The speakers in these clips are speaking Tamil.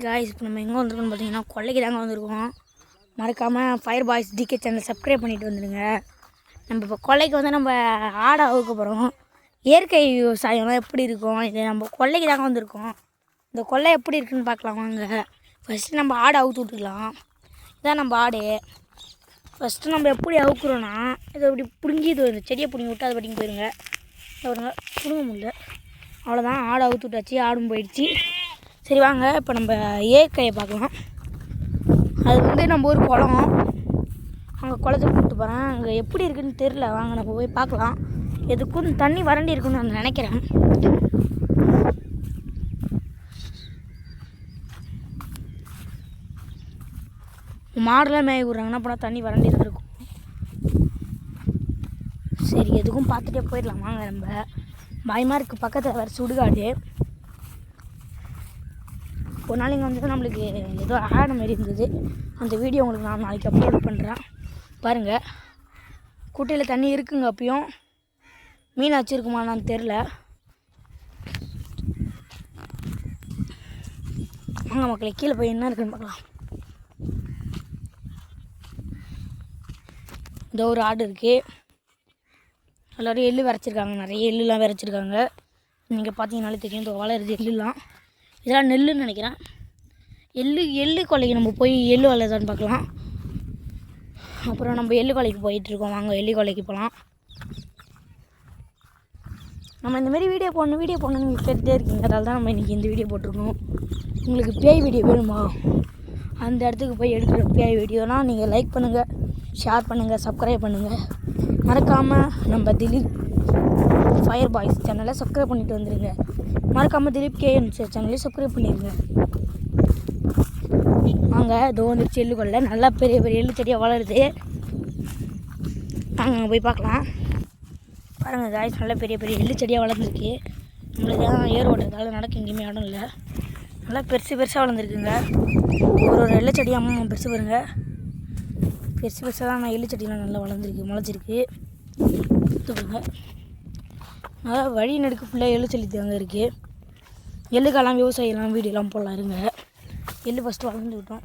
காய்ஸ் இப்போ நம்ம எங்கே வந்திருக்கோம்னு பார்த்தீங்கன்னா கொல்லைக்கு தாங்க வந்திருக்கோம். மறக்காமல் fire boys DK channel subscribe பண்ணிட்டு வந்துடுங்க. நம்ம இப்போ கொல்லைக்கு வந்து நம்ம ஆடை அவுக்க போகிறோம். இயற்கை விவசாயம்லாம் எப்படி இருக்கும், இது நம்ம கொல்லைக்கு தாங்க வந்திருக்கோம். இந்த கொல்லை எப்படி இருக்குன்னு பார்க்கலாம் வாங்க. ஃபஸ்ட்டு நம்ம ஆடை அவுத்து விட்டுக்கலாம். இதான் நம்ம ஆடு. ஃபஸ்ட்டு நம்ம எப்படி அவுக்குறோன்னா இதை இப்படி பிடுங்கி இது இந்த செடியை பிடுங்கி விட்டு அதை படிங்க போயிருங்க. பாருங்க பிடுங்க முடியல, அவ்வளோதான். ஆடை அவுத்து விட்டாச்சு, ஆடும் போயிடுச்சு. சரி வாங்க இப்போ நம்ம இயற்கையை பார்க்கலாம். அது வந்து நம்ம ஒரு குளம், அங்கே குளத்துக்கு கூப்பிட்டு போகிறேன். அங்கே எப்படி இருக்குதுன்னு தெரில, வாங்க நம்ம போய் பார்க்கலாம். எதுக்கும் தண்ணி வறண்டி இருக்குன்னு நான் நினைக்கிறேன். மாடெல்லாம் மேய விட்றாங்கன்னா போனால் தண்ணி வறண்டி தான் இருக்கும். சரி எதுக்கும் பார்த்துட்டே போயிடலாம் வாங்க. நம்ம பயமாக இருக்குது, பக்கத்தில் வேறு சுடுகாடு. ஒரு நாள் இங்கே வந்து நம்மளுக்கு ஏதோ ஆட மாரி இருந்தது. அந்த வீடியோ உங்களுக்கு நான் நாளைக்கு அப்லோட் பண்ணுறேன் பாருங்கள். குட்டையில் தண்ணி இருக்குங்க, அப்பயும் மீன் வச்சுருக்குமான்னு தெரில. வாங்க மக்களை கீழே போய் என்ன இருக்குன்னு பார்க்கலாம். இந்த ஒரு ஆடு இருக்குது. எல்லோரும் எள்ளு விரைச்சிருக்காங்க, நிறைய எள்ளுலாம் விரைச்சிருக்காங்க. நீங்கள் பார்த்தீங்கன்னாலே தெரியும், இந்த வளருது எள்ளுலாம். இதெல்லாம் நெல்லுன்னு நினைக்கிறேன். எள்ளு கொல்லைக்கு நம்ம போய் எள்ளு வளருதான்னு பார்க்கலாம். அப்புறம் நம்ம எள்ளு கொல்லைக்கு போயிட்டுருக்கோம், வாங்க எள்ளு கொல்லைக்கு போகலாம். நம்ம இந்தமாரி வீடியோ போடணுன்னு நீங்கள் கேட்டுகிட்டே இருக்கீங்க, அதனால தான் நம்ம இன்றைக்கி இந்த வீடியோ போட்டிருக்கோம். உங்களுக்கு பேய் வீடியோ வேணுமா, அந்த இடத்துக்கு போய் எடுக்கிற பேய் வீடியோனால் நீங்கள் லைக் பண்ணுங்கள், ஷேர் பண்ணுங்கள், சப்ஸ்கிரைப் பண்ணுங்கள். மறக்காமல் நம்ம திலீப் ஃபயர் பாய்ஸ் சேனலை சப்ஸ்கிரைப் பண்ணிட்டு வந்துடுங்க. மறக்காமல் திலீப் கேஎன் சேனலையும் சப்ஸ்கிரைப் பண்ணிடுங்க. வாங்க இதோ வந்துருச்சு எள்ளு கொல்லை, நல்லா பெரிய பெரிய எள்ளு செடியாக வளருது. வாங்க போய் பார்க்கலாம். பாருங்கள் காய்ஸ், நல்லா பெரிய பெரிய எள்ளு செடியாக வளர்ந்துருக்கு. நம்மளுக்கு தான் ஏர் ஓட்டுறதால நடக்க எங்கேயுமே இடம் இல்லை. நல்லா பெருசாக வளர்ந்துருக்குங்க. ஒரு எள்ளு செடியாக பெருசு பாருங்க, பெருசாக தான் எள்ளு செடியெலாம் நல்லா முளைச்சிருக்கு. பாருங்க, நல்லா வழி நடுக்கு ஃபுல்லாக எள்ளு செடி தாங்க இருக்குது. எள்ளுக்கெல்லாம் விவசாயம்லாம் வீடியோலாம் போடலாம் இருங்க. எள்ளு ஃபஸ்ட்டு வளர்ந்து விட்டோம்.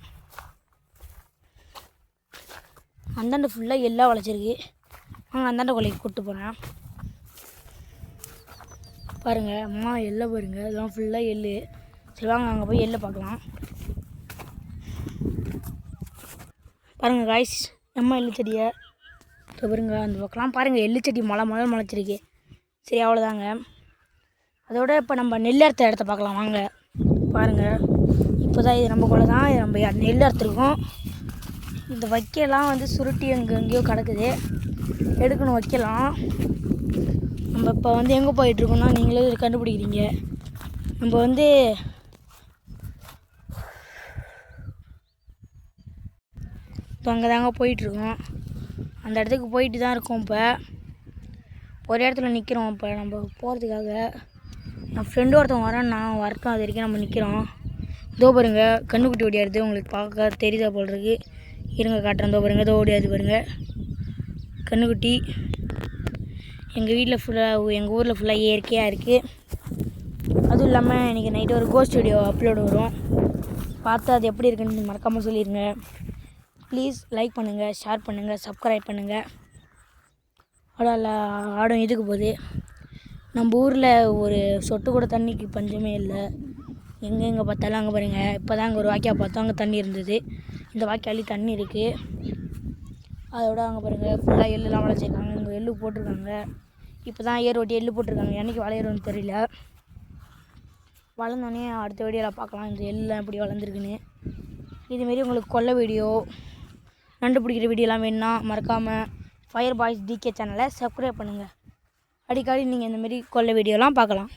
அந்தாண்ட ஃபுல்லாக எல்லாம் வளைச்சிருக்கு. அங்கே அந்தாண்ட கொல்லைக்கு கூப்பிட்டு போகிறேன். பாருங்கள் அம்மா எள்ளை பாருங்கள், இதெல்லாம் ஃபுல்லாக எள்ளு. சரி வாங்க அங்கே போய் எள்ளை பார்க்கலாம். பாருங்கள் காய்ஸ், அம்மா எள்ளு செடியை பாருங்க. அந்த பக்கம்லாம் பாருங்கள் எள்ளு செடி முளைச்சிருக்கு. சரி அவ்வளோதாங்க. அதோட இப்போ நம்ம நெல் அறுத்த இடத்த பார்க்கலாம் வாங்க. பாருங்கள் இப்போ தான் இது நம்ம கொலை தான், இது நம்ம நெல் அறுத்துருக்கோம். இந்த வைக்கலாம் வந்து சுருட்டி எங்கேயோ கிடக்குது, எடுக்கணும் வைக்கலாம். நம்ம இப்போ வந்து எங்கே போயிட்டுருக்கோம்னா நீங்களே கண்டுபிடிக்கிறீங்க. நம்ம வந்து இப்போ அங்கே தாங்க போயிட்டுருக்கோம். அந்த இடத்துக்கு போயிட்டு தான் இருக்கோம். இப்போ ஒரு இடத்துல நிற்கிறோம். இப்போ நம்ம போகிறதுக்காக என் ஃப்ரெண்டு ஒருத்தவங்க வரேன், நான் வரட்டும், அது வரைக்கும் நம்ம நிற்கிறோம். இதோ பாருங்க கண்ணுக்குட்டி ஓடியாருது, உங்களுக்கு பார்க்க தெரியுதா போல் இருக்கு. இருங்க காட்டுறேன். இதோ பாருங்க, இதோ ஓடியாது பாருங்கள் கண்ணுக்குட்டி. எங்கள் வீட்டில் ஃபுல்லாக, எங்கள் ஊரில் ஃபுல்லாக இயற்கையாக இருக்குது. அதுவும் இல்லாமல் இன்றைக்கி நைட்டு ஒரு கோஸ்ட் வீடியோ அப்லோடு வரும், பார்த்து அது எப்படி இருக்குன்னு மறக்காமல் சொல்லிடுங்க. ப்ளீஸ் லைக் பண்ணுங்கள், ஷேர் பண்ணுங்கள், சப்ஸ்கிரைப் பண்ணுங்கள். ஆடும் இதுக்கு போகுது. நம்ம ஊரில் ஒரு சொட்டு கூட தண்ணிக்கு பஞ்சமே இல்லை. எங்கே பார்த்தாலும் அங்கே பாருங்கள். இப்போ தான் அங்கே ஒரு வாய்க்கால் பார்த்தோம், அங்கே தண்ணி இருந்தது. இந்த வாய்க்காலி தண்ணி இருக்குது. அதோட அங்கே பாருங்கள் ஃபுல்லாக எள்ளுலாம் வளைச்சிருக்காங்க. இங்கே எள்ளு போட்டிருக்காங்க. இப்போ தான் ஏர் ஓட்டி எள்ளு போட்டிருக்காங்க. என்றைக்கு வளையிறோன்னு தெரியல. வளர்ந்தோடனே அடுத்த வீடியோவில் பார்க்கலாம் இந்த எள்ளுலாம் எப்படி வளர்ந்துருக்குன்னு. இதுமாரி உங்களுக்கு கொல்லை வீடியோ, நண்டு பிடிக்கிற வீடியோலாம் வேணுன்னா மறக்காமல் ஃபயர் பாய்ஸ் டிகே சேனலை சப்ஸ்கிரைப் பண்ணுங்கள். அடிக்கடி நீங்கள் இந்தமாரி கொல்லை வீடியோலாம் பார்க்கலாம்.